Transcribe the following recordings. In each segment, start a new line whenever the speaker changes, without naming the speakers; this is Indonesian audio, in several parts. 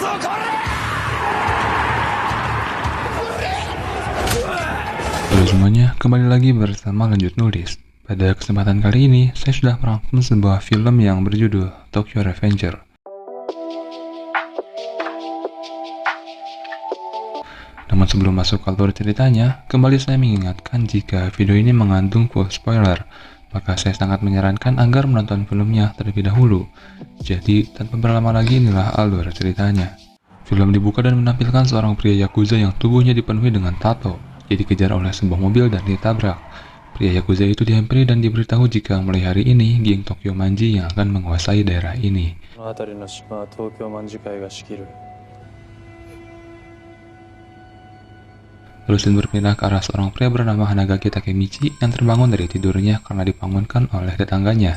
Halo semuanya, kembali lagi bersama Lanjut Nulis. Pada kesempatan kali ini, saya sudah merangkum sebuah film yang berjudul Tokyo Revenger. Namun sebelum masuk ke alur ceritanya, kembali saya mengingatkan jika video ini mengandung full spoiler, maka saya sangat menyarankan agar menonton filmnya terlebih dahulu. Jadi, tanpa berlama lagi, inilah alur ceritanya. Film dibuka dan menampilkan seorang pria Yakuza yang tubuhnya dipenuhi dengan tato. Dia dikejar oleh sebuah mobil dan ditabrak. Pria Yakuza itu dihampiri dan diberitahu jika mulai hari ini, geng Tokyo Manji yang akan menguasai daerah ini. Lalu scene berpindah ke arah seorang pria bernama Hanagaki Takemichi yang terbangun dari tidurnya karena dibangunkan oleh tetangganya.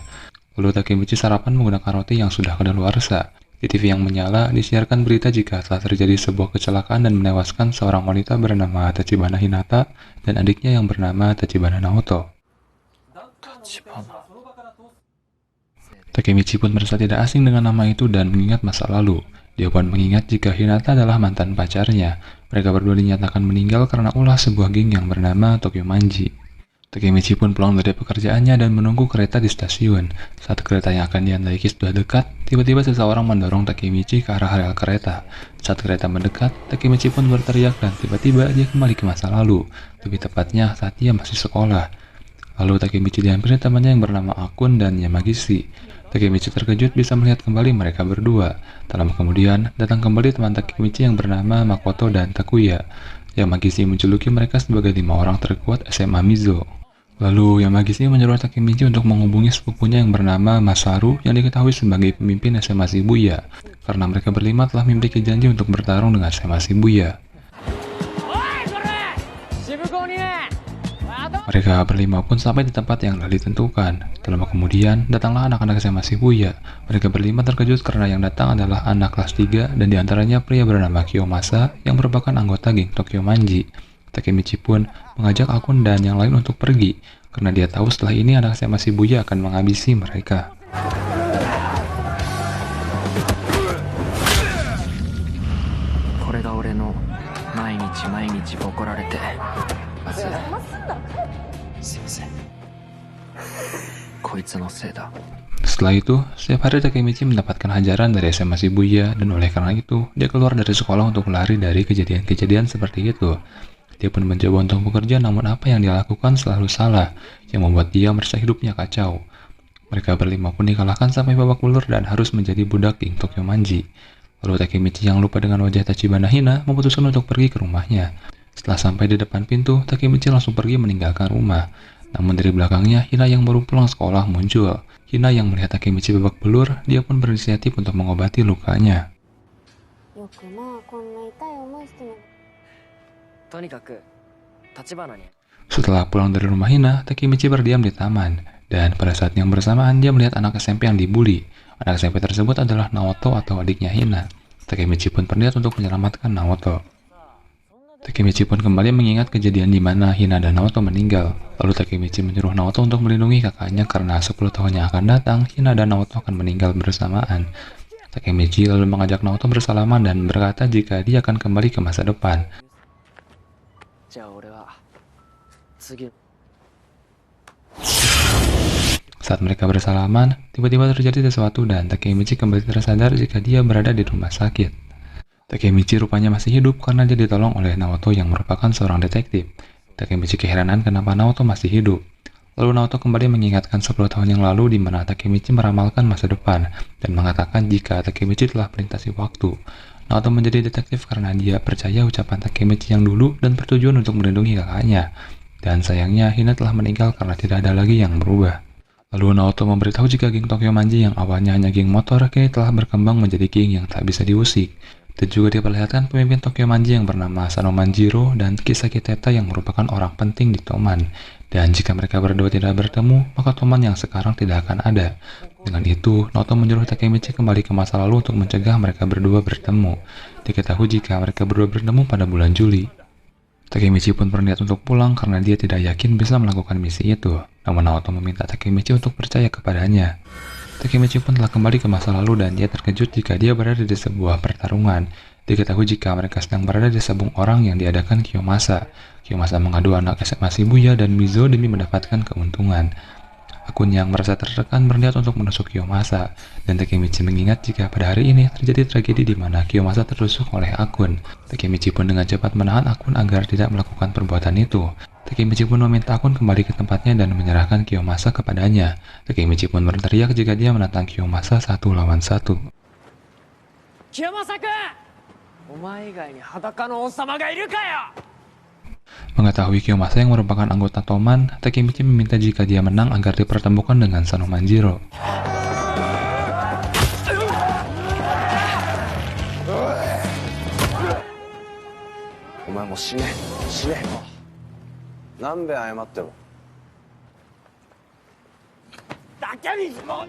Lalu Takemichi sarapan menggunakan roti yang sudah kadaluarsa. Di TV yang menyala, disiarkan berita jika telah terjadi sebuah kecelakaan dan menewaskan seorang wanita bernama Tachibana Hinata dan adiknya yang bernama Tachibana Naoto. Takemichi pun merasa tidak asing dengan nama itu dan mengingat masa lalu. Dia pun mengingat jika Hinata adalah mantan pacarnya. Mereka berdua dinyatakan meninggal karena ulah sebuah geng yang bernama Tokyo Manji. Takemichi pun pulang dari pekerjaannya dan menunggu kereta di stasiun. Saat kereta yang akan dia naiki sudah dekat, tiba-tiba seseorang mendorong Takemichi ke arah rel kereta. Saat kereta mendekat, Takemichi pun berteriak dan tiba-tiba dia kembali ke masa lalu, lebih tepatnya saat dia masih sekolah. Lalu Takemichi dihampiri temannya yang bernama Akun dan Yamagishi. Takemichi terkejut bisa melihat kembali mereka berdua. Tak lama kemudian, datang kembali teman Takemichi yang bernama Makoto dan Takuya. Yamagishi menjuluki mereka sebagai 5 orang terkuat SMA Mizo. Lalu Yamagishi menyuruh Takemichi untuk menghubungi sepupunya yang bernama Masaru yang diketahui sebagai pemimpin SMA Shibuya, karena mereka berlima telah memiliki janji untuk bertarung dengan SMA Shibuya. Mereka berlima pun sampai di tempat yang telah ditentukan. Tak lama kemudian, datanglah anak-anak SMA Shibuya. Mereka berlima terkejut karena yang datang adalah anak kelas 3 dan diantaranya pria bernama Kiyomasa yang merupakan anggota geng Tokyo Manji. Takemichi pun mengajak Akun dan yang lain untuk pergi, karena dia tahu setelah ini anak SMA Shibuya akan menghabisi mereka. Setelah itu, setiap hari Takemichi mendapatkan hajaran dari SMA Shibuya dan oleh karena itu, dia keluar dari sekolah untuk lari dari kejadian-kejadian seperti itu. Dia pun mencoba untuk bekerja, namun apa yang dia lakukan selalu salah, yang membuat dia merasa hidupnya kacau. Mereka berlima pun dikalahkan sampai babak belur dan harus menjadi budak geng Tokyo Manji. Lalu Takemichi yang lupa dengan wajah Tachibana Hina memutuskan untuk pergi ke rumahnya. Setelah sampai di depan pintu, Takemichi langsung pergi meninggalkan rumah. Namun dari belakangnya, Hina yang baru pulang sekolah muncul. Hina yang melihat Takemichi babak belur, dia pun berinisiatif untuk mengobati lukanya. Setelah pulang dari rumah Hina, Takemichi berdiam di taman. Dan pada saat yang bersamaan, dia melihat anak SMP yang dibully. Anak SMP tersebut adalah Naoto atau adiknya Hina. Takemichi pun berniat untuk menyelamatkan Naoto. Takemichi pun kembali mengingat kejadian di mana Hina dan Naoto meninggal. Lalu Takemichi menyuruh Naoto untuk melindungi kakaknya karena 10 tahun yang akan datang, Hina dan Naoto akan meninggal bersamaan. Takemichi lalu mengajak Naoto bersalaman dan berkata jika dia akan kembali ke masa depan. Saat mereka bersalaman, tiba-tiba terjadi sesuatu dan Takemichi kembali tersadar jika dia berada di rumah sakit. Takemichi rupanya masih hidup karena dia ditolong oleh Naoto yang merupakan seorang detektif. Takemichi keheranan kenapa Naoto masih hidup. Lalu Naoto kembali mengingatkan 10 tahun yang lalu di mana Takemichi meramalkan masa depan dan mengatakan jika Takemichi telah melintasi waktu. Naoto menjadi detektif karena dia percaya ucapan Takemichi yang dulu dan bertujuan untuk melindungi kakaknya. Dan sayangnya Hina telah meninggal karena tidak ada lagi yang berubah. Lalu Naoto memberitahu jika geng Tokyo Manji yang awalnya hanya geng motor kini telah berkembang menjadi geng yang tak bisa diusik. Dan juga diperlihatkan pemimpin Tokyo Manji yang bernama Sano Manjiro dan Kisaki Teta yang merupakan orang penting di Toman. Dan jika mereka berdua tidak bertemu, maka Toman yang sekarang tidak akan ada. Dengan itu, Naoto menyuruh Takemichi kembali ke masa lalu untuk mencegah mereka berdua bertemu. Diketahui jika mereka berdua bertemu pada bulan Juli. Takemichi pun berniat untuk pulang karena dia tidak yakin bisa melakukan misi itu. Namun Naoto meminta Takemichi untuk percaya kepadanya. Takemichi pun telah kembali ke masa lalu dan dia terkejut jika dia berada di sebuah pertarungan. Diketahui jika mereka sedang berada di sabung orang yang diadakan Kiyomasa. Kiyomasa mengadu anak SMA Shibuya dan Mizo demi mendapatkan keuntungan. Akun yang merasa tertekan berniat untuk menusuk Kiyomasa, dan Takemichi mengingat jika pada hari ini terjadi tragedi di mana Kiyomasa tertusuk oleh akun. Takemichi pun dengan cepat menahan akun agar tidak melakukan perbuatan itu. Takemichi pun meminta akun kembali ke tempatnya dan menyerahkan Kiyomasa kepadanya. Takemichi pun berteriak jika dia menantang Kiyomasa 1 lawan 1.
Kiyomasa-kun! Omae igai ni hadaka no onsama ga iru ka yo?
Mengetahui Kiyomasa yang merupakan anggota Toman, Takemichi meminta jika dia menang agar dipertemukan dengan Sanomanjiro.
Omae mo shine, shine. Nanbe ayamatte mo.
Takemichi mo!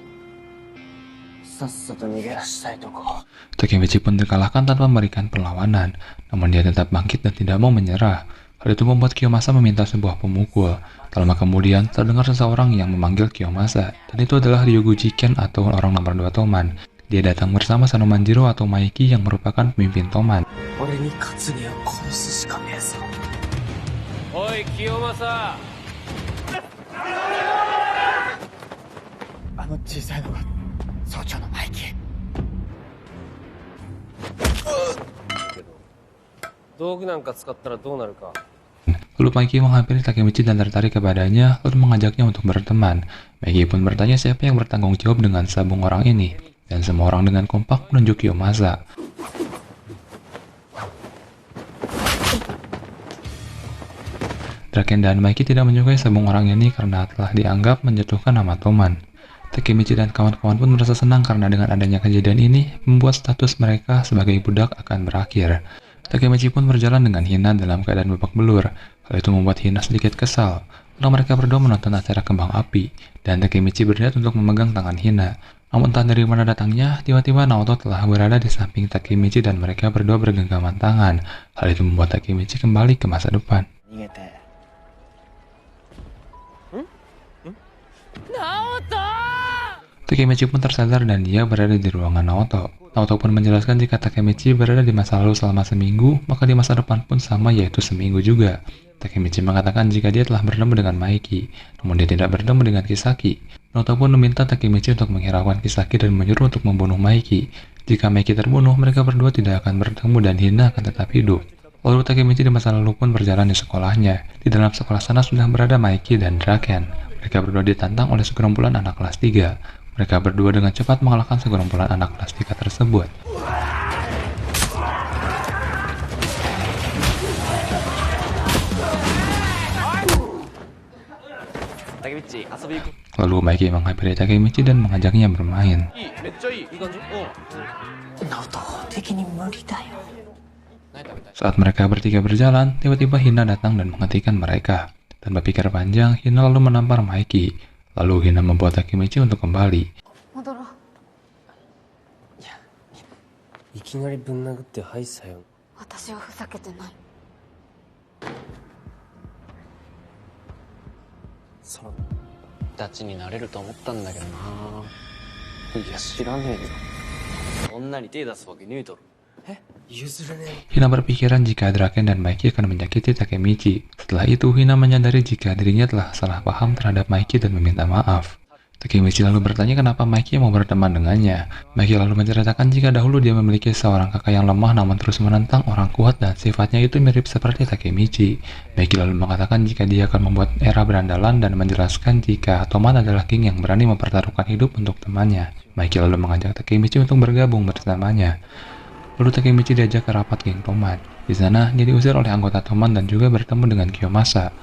Sassato nigashita toko.
Takemichi pun terkalahkan tanpa memberikan perlawanan, namun dia tetap bangkit dan tidak mau menyerah. Hal itu membuat Kiyomasa meminta sebuah pemukul. Tak lama kemudian, terdengar seseorang yang memanggil Kiyomasa, dan itu adalah Ryoguchi Ken atau orang nomor 2 Toman. Dia datang bersama Sanomanjiro atau Maiki yang merupakan pemimpin Toman.
Ore ni katsu ni wa kosu shika nezo. Oi, Kiyomasa! Ano chisai no ga souchou no Maiki. Dougu nanka tsukatta ra dou naru ka?
Lalu Maiki menghampiri Takemichi dan tertarik kepadanya, lalu mengajaknya untuk berteman. Maiki pun bertanya siapa yang bertanggung jawab dengan sabung orang ini, dan semua orang dengan kompak menunjuk Kiyomasa. Draken dan Maiki tidak menyukai sabung orang ini karena telah dianggap menjatuhkan nama Toman. Takemichi dan kawan-kawan pun merasa senang karena dengan adanya kejadian ini, membuat status mereka sebagai budak akan berakhir. Takemichi pun berjalan dengan Hina dalam keadaan babak belur. Hal itu membuat Hina sedikit kesal. Lalu mereka berdua menonton acara kembang api, dan Takemichi berniat untuk memegang tangan Hina. Namun entah dari mana datangnya, tiba-tiba Naoto telah berada di samping Takemichi dan mereka berdua bergenggaman tangan. Hal itu membuat Takemichi kembali ke masa depan.
Naoto!
Takemichi pun tersadar dan dia berada di ruangan Naoto. Naoto pun menjelaskan jika Takemichi berada di masa lalu selama seminggu, maka di masa depan pun sama, yaitu seminggu juga. Takemichi mengatakan jika dia telah bertemu dengan Maiki, namun dia tidak bertemu dengan Kisaki. Naoto pun meminta Takemichi untuk menghiraukan Kisaki dan menyuruh untuk membunuh Maiki. Jika Maiki terbunuh, mereka berdua tidak akan bertemu dan Hina akan tetap hidup. Lalu Takemichi di masa lalu pun berjalan di sekolahnya. Di dalam sekolah sana sudah berada Maiki dan Draken. Mereka berdua ditantang oleh segerombolan anak kelas 3. Mereka berdua dengan cepat mengalahkan segerombolan anak kelas 3 tersebut. Lalu Maiki menghampiri Takemichi dan mengajaknya bermain. Saat mereka bertiga berjalan, tiba-tiba Hina datang dan menghentikan mereka. Tanpa pikir panjang, Hina lalu menampar Maiki. Lalu Hina membuat Takemichi untuk kembali. Hina berpikiran jika Draken dan Maiki akan menyakiti Takemichi. Setelah itu, Hina menyadari jika dirinya telah salah paham terhadap Maiki dan meminta maaf. Takemichi lalu bertanya kenapa Maiki mau berteman dengannya. Maiki lalu menceritakan jika dahulu dia memiliki seorang kakak yang lemah namun terus menentang orang kuat dan sifatnya itu mirip seperti Takemichi. Maiki lalu mengatakan jika dia akan membuat era berandalan dan menjelaskan jika Toman adalah king yang berani mempertaruhkan hidup untuk temannya. Maiki lalu mengajak Takemichi untuk bergabung bersamanya. Lalu Takemichi diajak ke rapat geng Toman. Di sana, dia diusir oleh anggota Toman dan juga bertemu dengan Kiyomasa.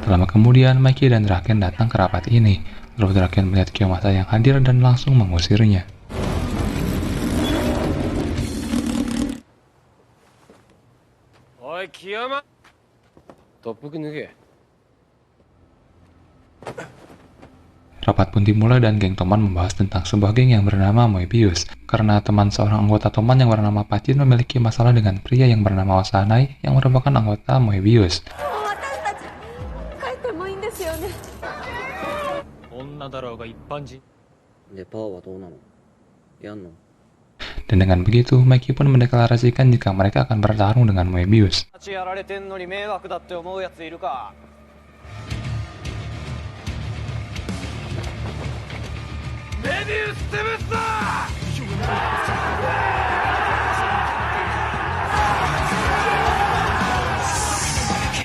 Lama kemudian, Maiki dan Draken datang ke rapat ini. Lalu Draken melihat Kiyomasa yang hadir dan langsung mengusirnya.
Oi, Kiyoma! Toppuku nuge.
Rapat pun dimulai dan geng Toman membahas tentang sebuah geng yang bernama Moebius. Karena teman seorang anggota Toman yang bernama Pachin memiliki masalah dengan pria yang bernama Osanai yang merupakan anggota Moebius.
帰ってもいいんですよね。
女だろうが一般人。
でパーはどうなの？やんの？
Dan dengan begitu, Mikey pun mendeklarasikan jika mereka akan bertarung dengan Moebius.
やられてんのに迷惑だって思うやついるか。メビウスセブン。